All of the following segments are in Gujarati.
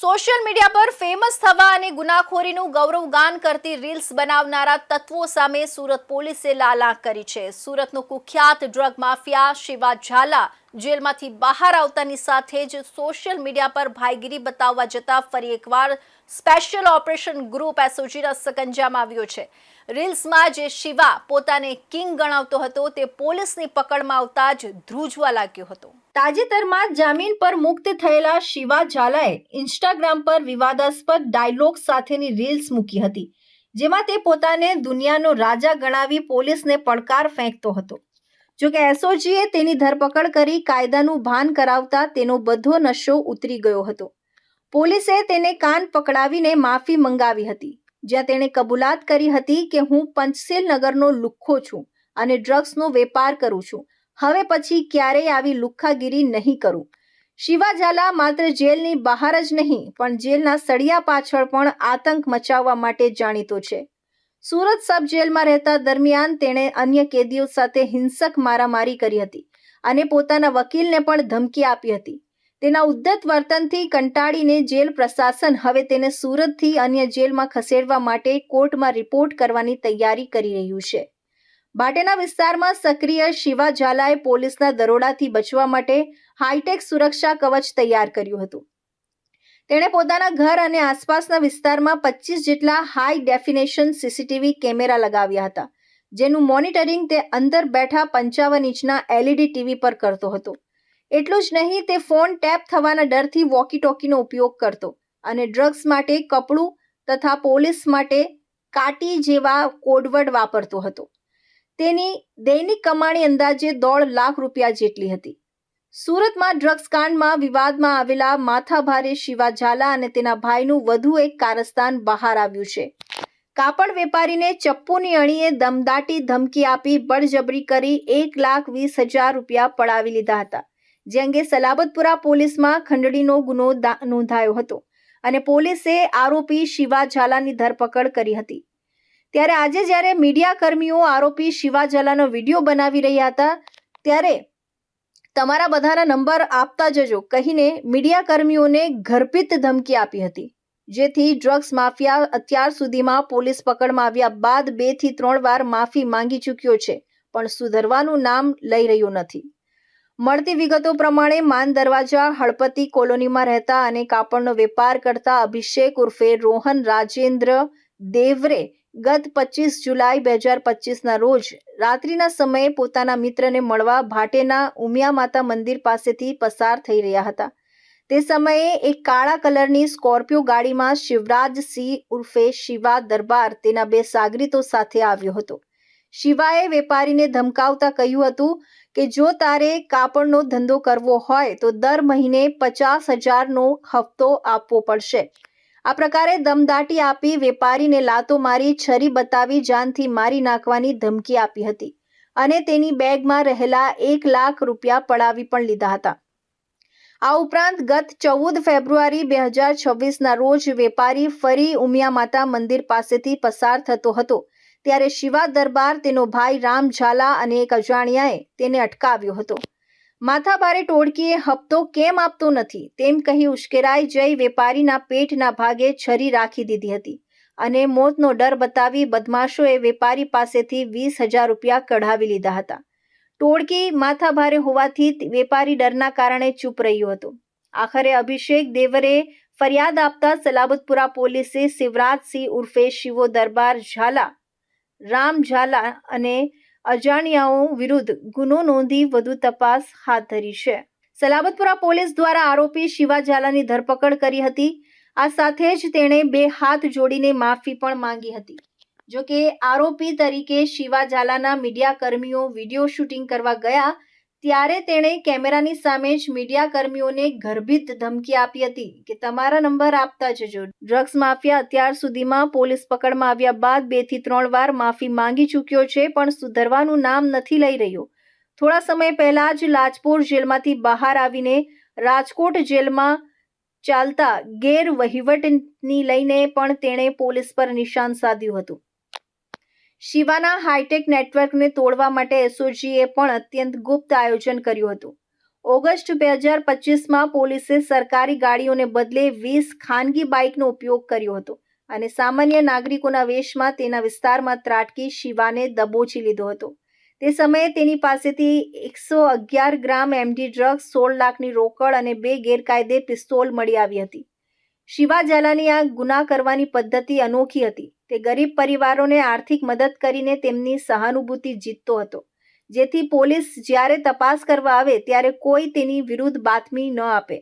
સોશિયલ મીડિયા પર ફેમસ થવા અને ગુનાખોરીનું ગૌરવગાન કરતી રીલ્સ બનાવનારા તત્વો સામે સુરત પોલીસે લાલ આંખ કરી છે। સુરતનો કુખ્યાત ડ્રગ માફિયા શિવા ઝાલા જેલમાંથી બહાર આવતાની સાથે જ સોશિયલ મીડિયા પર ભાઈગીરી બતાવવા જતા ફરી એકવાર સ્પેશિયલ ઓપરેશન ગ્રુપ એસઓજીના સકંજામાં આવ્યો છે। રીલ્સમાં જે શિવા પોતાને કિંગ ગણાવતો હતો તે પોલીસની પકડમાં આવતા જ ધ્રુજવા લાગ્યો હતો। તાજેતરમાં જામીન પર મુક્ત થયેલા શિવા ઝાલાએ ઇન્સ્ટાગ્રામ પર વિવાદાસ્પદ ડાયલોગ સાથેની રીલ્સ મૂકી હતી, જેમાં તે પોતાને દુનિયાનો રાજા ગણાવી પોલીસને પડકાર ફેંકતો હતો। જો કે એસઓજીએ તેની ધરપકડ કરી કાયદાનું ભાન કરાવતા તેનો બધો નશો ઉતરી ગયો હતો। પોલીસે તેને કાન પકડાવીને માફી મંગાવી હતી, જ્યાં તેણે કબૂલાત કરી હતી કે હું પંચશીલ નગરનો લુખ્ખો છું અને ડ્રગ્સનો વેપાર કરું છું। હવે પછી ક્યારેય આવી લુખ્ખાગીરી નહીં કરું। શિવા ઝાલા માત્ર જેલની બહાર જ નહીં પણ જેલના સળિયા પાછળ પણ આતંક મચાવવા માટે જાણીતો છે। સુરત સબ જેલમાં રહેતા દરમિયાન તેણે અન્ય કેદીઓ સાથે હિંસક મારામારી કરી હતી અને પોતાના વકીલને પણ ધમકી આપી હતી। તેના ઉદ્ધત વર્તનથી કંટાળીને જેલ પ્રશાસન હવે તેને સુરતથી અન્ય જેલમાં ખસેડવા માટે કોર્ટમાં રિપોર્ટ કરવાની તૈયારી કરી રહ્યું છે। ભાટેના વિસ્તારમાં સક્રિય શિવા ઝાલાએ પોલીસના દરોડાથી બચવા માટે હાઈટેક સુરક્ષા કવચ તૈયાર કર્યું હતું। તેણે પોતાના ઘર અને આસપાસના વિસ્તારમાં 25 જેટલા હાઈ ડેફિનેશન સીસીટીવી કેમેરા લગાવ્યા હતા, જેનું મોનિટરિંગ તે અંદર બેઠા 55 ઇંચના LED ટીવી પર કરતો હતો। એટલું જ નહીં, તે ફોન ટેપ થવાના ડરથી વોકી ટોકીનો ઉપયોગ કરતો અને ડ્રગ્સ માટે કપડું તથા પોલીસ માટે કાટી જેવા કોડવર્ડ વાપરતો હતો। તેની દૈનિક કમાણી અંદાજે 1.5 લાખ રૂપિયા જેટલી હતી। સુરતમાં ડ્રગ્સ કાંડમાં વિવાદમાં આવેલા માથાભારે શિવા ઝાલા અને તેના ભાઈનું વધુ એક કારસ્તાન બહાર આવ્યું છે। કાપડ વેપારીને ચપ્પુની અણીએ દમદાટી ધમકી આપી બળજબરી કરી 1,20,000 રૂપિયા પડાવી લીધા હતા, જે અંગે સલાબતપુરા પોલીસમાં ખંડણીનો ગુનો નોંધાયો હતો અને પોલીસે આરોપી શિવા ઝાલાની ધરપકડ કરી હતી। ત્યારે આજે જ્યારે મીડિયા કર્મીઓ આરોપી શિવા ઝાલાનો વિડીયો બનાવી રહ્યા હતા, ત્યારે તમારા બધાના નંબર આપતા જજો કહીને મીડિયા કર્મીઓને ગર્ભિત ધમકી આપી હતી, જેથી ડ્રગ્સ માફિયા અત્યાર સુધીમાં પોલીસ પકડમાં આવ્યા બાદ 2 થી 3 વાર માફી માંગી ચૂક્યો છે, પણ સુધરવાનું નામ લઈ રહ્યો નથી। મળતી વિગતો પ્રમાણે માન દરવાજા હળપતિ કોલોનીમાં રહેતા અને કાપડનો વેપાર કરતા અભિષેક ઉર્ફે રોહન રાજેન્દ્ર દેવરે ગત 25 જુલાઈ 2025ના રોજ રાત્રિના સમયે પોતાના મિત્રને મળવા ભાટેના ઉમિયા માતા મંદિર પાસેથી પસાર થઈ રહ્યા હતા। તે સમયે એક કાળા કલરની સ્કોર્પિયો ગાડીમાં શિવરાજસિંહ ઉર્ફે શિવા દરબાર તેના 2 સાગરીતો સાથે આવ્યો હતો। શિવાએ વેપારીને ધમકાવતા કહ્યું હતું કે જો તારે કાપડનો ધંધો કરવો હોય તો દર મહિને 50,000નો હપ્તો આપવો પડશે। આ પ્રકારે દમદાટી આપી વેપારીને લાતો મારી છરી બતાવી જાનથી મારી નાખવાની ધમકી આપી હતી અને તેની બેગમાં રહેલા 1 લાખ રૂપિયા પડાવી પણ લીધા હતા। આ ઉપરાંત ગત 14 ફેબ્રુઆરી 2026ના રોજ વેપારી ફરી ઉમિયા માતા મંદિર પાસેથી પસાર થતો હતો, ત્યારે શિવા દરબાર, તેનો ભાઈ રામ ઝાલા અને એક અજાણ્યાએ તેને અટકાવ્યો હતો। માથાભારે ટોળકીએ હપ્તો કેમ આપતો નથી તેમ કહી ઉશ્કેરાઈ જઈ વેપારીના પેટના ભાગે છરી રાખી દીધી હતી અને મોતનો ડર બતાવી બદમાશોએ વેપારી પાસેથી 20,000 રૂપિયા કઢાવી લીધા હતા। ટોળકી માથાભારે હોવાથી વેપારી ડરના કારણે ચૂપ રહ્યો હતો। આખરે અભિષેક દેવરે ફરિયાદ આપતા સલાબતપુરા પોલીસે શિવરાજસિંહ ઉર્ફે શિવો દરબાર ઝાલા, રામ ઝાલા અને અજાણ્યાઓ વિરુદ્ધ ગુનો નોંધી વધુ તપાસ હાથ ધરી છે। સલાબતપુરા પોલીસ દ્વારા આરોપી શિવા ઝાલાની ધરપકડ કરી હતી। આ સાથે જ તેણે 2 હાથ જોડીને માફી પણ માંગી હતી। જો કે આરોપી તરીકે શિવા ઝાલાના મીડિયા કર્મીઓ વિડીયો શૂટિંગ કરવા ગયા ત્યારે તેણે કેમેરાની સામે જ મીડિયા કર્મીઓને ગર્ભિત ધમકી આપી હતી કે તમારા નંબર આપતા જજો। ડ્રગ્સ માફિયા અત્યાર સુધીમાં પોલીસ પકડમાં આવ્યા બાદ 2 થી 3 વાર માફી માંગી ચૂક્યો છે, પણ સુધરવાનું નામ નથી લઈ રહ્યો। થોડા સમય પહેલા જ લાજપોર જેલમાંથી બહાર આવીને રાજકોટ જેલમાં ચાલતા ગેરવહીવટની લઈને પણ તેણે પોલીસ પર નિશાન સાધ્યું હતું। શિવાના હાઈટેક નેટવર્કને તોડવા માટે એસઓજીએ પણ અત્યંત ગુપ્ત આયોજન કર્યું હતું। ઓગસ્ટ 2025માં પોલીસે સરકારી ગાડીઓને બદલે 20 ખાનગી બાઇકનો ઉપયોગ કર્યો હતો અને સામાન્ય નાગરિકોના વેશમાં તેના વિસ્તારમાં ત્રાટકી શિવાને દબોચી લીધો હતો. તે સમયે તેની પાસેથી 111 ગ્રામ એમડી ડ્રગ્સ, 16 લાખની રોકડ અને 2 ગેરકાયદે પિસ્તોલ મળી આવી હતી. શિવા ઝાલાની આ ગુના કરવાની પદ્ધતિ અનોખી હતી. તે ગરીબ પરિવારોને આર્થિક મદદ કરીને તેમની સહાનુભૂતિ જીતતો હતો, જેથી પોલીસ જ્યારે તપાસ કરવા આવે ત્યારે કોઈ તેની વિરુદ્ધ બાતમી ન આપે.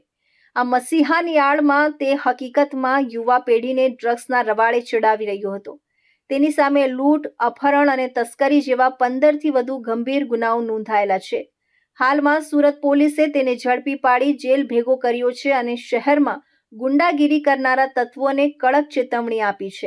આ મસીહાની આડમાં તે હકીકતમાં યુવા પેઢીને ડ્રગ્સના રવાડે ચડાવી રહ્યો હતો. તેની સામે લૂંટ, અપહરણ અને તસ્કરી જેવા 15થી વધુ ગંભીર ગુનાઓ નોંધાયેલા છે. હાલમાં સુરત પોલીસે તેને ઝડપી પાડી જેલ ભેગો કર્યો છે અને શહેરમાં ગુંડાગીરી કરનારા તત્વોને કડક ચેતવણી આપી છે.